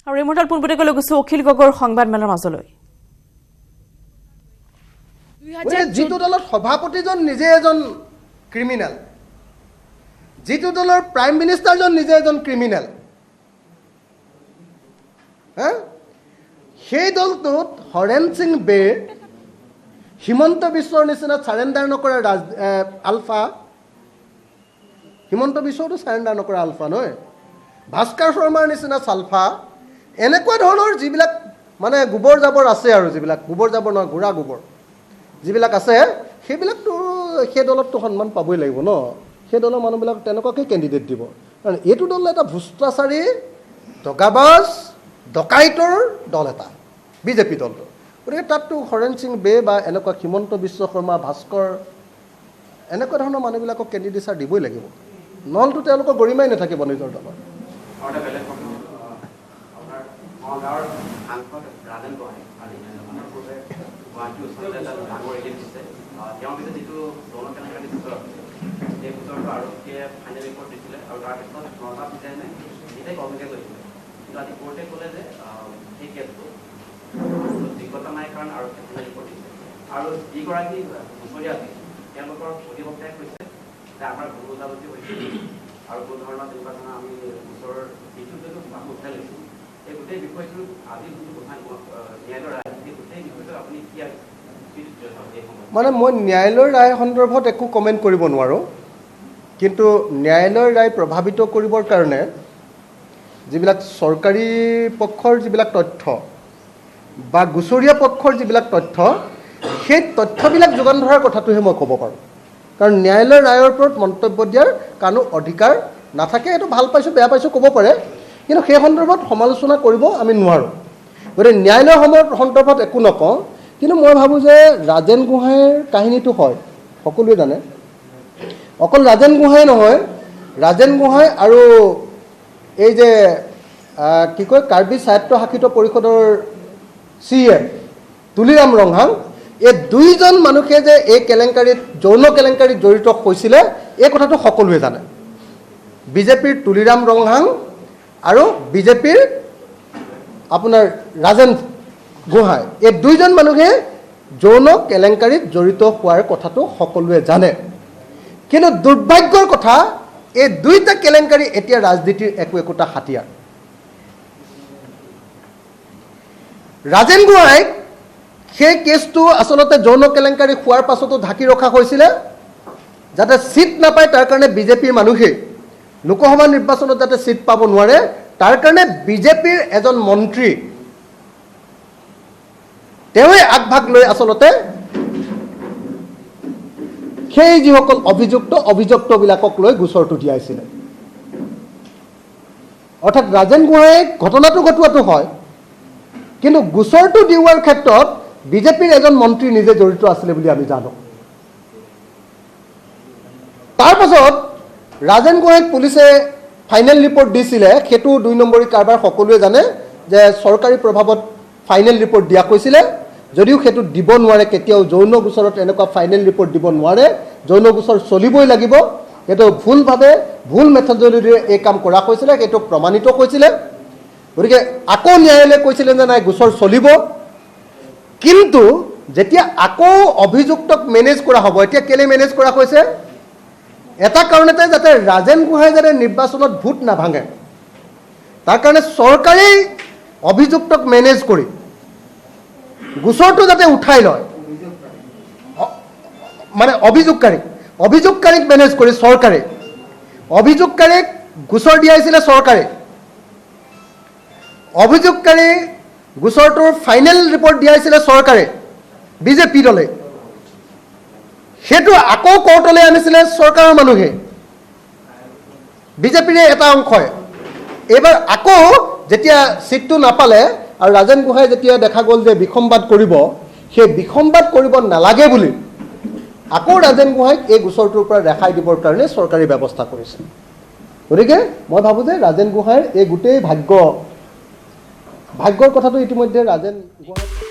আৰু এই মুহূৰ্তত পোনপটীয়াকৈ গৈছো অখিল গগৈৰ সংবাদমেলৰ মাজলৈ। যিটো দলৰ সভাপতিজন নিজে এজন ক্ৰিমিনেল, যিটো দলৰ প্ৰাইম মিনিষ্টাৰজন নিজে এজন ক্ৰিমিনেল, সেই দলটোত হৰেণ সিং বে, হিমন্ত বিশ্বৰ নিচিনা চাৰেণ্ডাৰ নকৰা আলফা, হিমন্ত বিশ্বতো চাৰেণ্ডাৰ নকৰা আলফা নহয়, ভাস্কৰ শৰ্মাৰ নিচিনা চালফা, এনেকুৱা ধৰণৰ যিবিলাক মানে গোবৰ জাবৰ আছে আৰু যিবিলাক গোবৰ জাবৰ নহয় ঘোঁৰা গোবৰ যিবিলাক আছে, সেইবিলাকতো সেই দলততো সন্মান পাবই লাগিব ন। সেই দলৰ মানুহবিলাক তেনেকুৱাকৈ কেণ্ডিডেট দিব, কাৰণ এইটো দল এটা ভ্ৰষ্টাচাৰী, দগাবাজ, ডকাইতৰ দল এটা বিজেপি দলটো। গতিকে তাততো হৰেণ সিং বে বা এনেকুৱা হিমন্ত বিশ্ব শৰ্মা, ভাস্কৰ, এনেকুৱা ধৰণৰ মানুহবিলাকক কেণ্ডিডেচাৰ দিবই লাগিব, নহ'লেতো তেওঁলোকৰ গৰিমাই নাথাকিব নিজৰ দলত। আৰু যিগৰাকী হুঁচৰীয়া আছিল তেওঁলোকৰ অধিবক্তাই কৈছে যে আমাৰ ভুল বুজাবুজি হৈছিল আৰু কোনো ধৰণৰ তেনেকুৱা ধৰণৰ আমি ওচৰৰ যিটো যিটো মানুহ উঠাই লৈছোঁ, এই গোটেই বিষয়টো আজি যিটো ন্যায়ালয়ৰ ৰায়, সেই গোটেই বিষয়টো আপুনি কি মানে মই ন্যায়ালয়ৰ ৰায় সন্দৰ্ভত একো কমেণ্ট কৰিব নোৱাৰোঁ, কিন্তু ন্যায়ালয়ৰ ৰায় প্ৰভাৱিত কৰিবৰ কাৰণে যিবিলাক চৰকাৰী পক্ষৰ যিবিলাক তথ্য বা গুচৰীয়া পক্ষৰ যিবিলাক তথ্য, সেই তথ্যবিলাক যোগান ধৰাৰ কথাটোহে মই ক'ব পাৰোঁ, কাৰণ ন্যায়ালয়ৰ ৰায়ৰ ওপৰত মন্তব্য দিয়াৰ কোনো অধিকাৰ নাথাকে। এইটো ভাল পাইছোঁ বেয়া পাইছোঁ ক'ব পাৰে, কিন্তু সেই সন্দৰ্ভত সমালোচনা কৰিব আমি নোৱাৰোঁ। গতিকে ন্যায়ালয়ৰ সন্দৰ্ভত একো নকওঁ, কিন্তু মই ভাবোঁ যে ৰাজেন গোহাঁইৰ কাহিনীটো হয়, সকলোৱে জানে। অকল ৰাজেন গোহাঁই নহয়, ৰাজেন গোহাঁই আৰু এই যে কি কয় কাৰ্বি স্বায়ত্তশাসিত পৰিষদৰ CM তুলিৰাম ৰংহাং, এই দুইজন মানুহে যে এই কেলেংকাৰীত যৌন কেলেংকাৰীত জড়িত হৈছিলে, এই কথাটো সকলোৱে জানে। বিজেপিৰ তুলিৰাম ৰংহাং আৰু বিজেপিৰ আপোনাৰ ৰাজেন গোহাঁই, এই দুইজন মানুহে যৌন কেলেংকাৰীত জড়িত হোৱাৰ কথাটো সকলোৱে জানে। কিন্তু দুৰ্ভাগ্যৰ কথা, এই দুইটা কেলেংকাৰী এতিয়া ৰাজনীতিৰ একোটা হাতিয়াৰ। ৰাজেন গোহাঁইক সেই কেছটো আচলতে যৌন কেলেংকাৰী হোৱাৰ পাছতো ঢাকি ৰখা হৈছিলে, যাতে ছিট নাপায় তাৰ কাৰণে বিজেপিৰ মানুহে লোকসভা নিৰ্বাচনত যাতে ছিট পাব নোৱাৰে, তাৰ কাৰণে বিজেপিৰ এজন মন্ত্ৰী তেওঁৱে আগভাগ লৈ আচলতে সেই যিসকল অভিযুক্তবিলাকক লৈ গোচৰটো দিয়াইছিলে। অৰ্থাৎ ৰাজেন গোহাঁইক ঘটনাটো ঘটোৱাটো হয়, কিন্তু গোচৰটো দিওৱাৰ ক্ষেত্ৰত বিজেপিৰ এজন মন্ত্ৰী নিজে জড়িত আছিলে বুলি আমি জানো। তাৰপাছত ৰাজেন গোহাঁইক পুলিচে ফাইনেল ৰিপৰ্ট দিছিলে, সেইটো 2 নম্বৰী কাৰবাৰ, সকলোৱে জানে যে চৰকাৰী প্ৰভাৱত ফাইনেল ৰিপৰ্ট দিয়া হৈছিলে, যদিও সেইটো দিব নোৱাৰে কেতিয়াও। যৌন গোচৰত এনেকুৱা ফাইনেল ৰিপৰ্ট দিব নোৱাৰে, যৌন গোচৰ চলিবই লাগিব। সেইটো ভুলভাৱে ভুল মেথডলজিৰে এই কাম কৰা হৈছিলে, সেইটো প্ৰমাণিত হৈছিলে। গতিকে আকৌ ন্যায়ালয়ে কৈছিলে যে নাই গোচৰ চলিব, কিন্তু যেতিয়া আকৌ অভিযুক্তক মেনেজ কৰা হ'ব, এতিয়া কেলৈ মেনেজ কৰা হৈছে? এটা কাৰণতে যাতে ৰাজেন গোহাঁই যাতে নিৰ্বাচনত ভোট নাভাঙে, তাৰ কাৰণে চৰকাৰী অভিযুক্তক মেনেজ কৰি গোচৰটো যাতে উঠাই লয়, মানে অভিযোগকাৰীক মেনেজ কৰি চৰকাৰে, অভিযোগকাৰীক গোচৰ দিয়াইছিলে চৰকাৰে, অভিযোগকাৰী গোচৰটোৰ ফাইনেল ৰিপৰ্ট দিয়াইছিলে চৰকাৰে, বিজেপি দলে। সেইটো আকৌ কোৰ্টলৈ আনিছিলে চৰকাৰৰ মানুহে, বিজেপিৰে এটা অংশই। এইবাৰ আকৌ যেতিয়া ছিটটো নাপালে আৰু ৰাজেন গোহাঁই যেতিয়া দেখা গ'ল যে বিসম্বাদ কৰিব, সেই বিসম্বাদ কৰিব নালাগে বুলি আকৌ ৰাজেন গোহাঁইক এই গোচৰটোৰ পৰা ৰেহাই দিবৰ কাৰণে চৰকাৰী ব্যৱস্থা কৰিছে। গতিকে মই ভাবোঁ যে ৰাজেন গোহাঁইৰ এই গোটেই ভাগ্যৰ কথাটো ইতিমধ্যে ৰাজেন গোহাঁই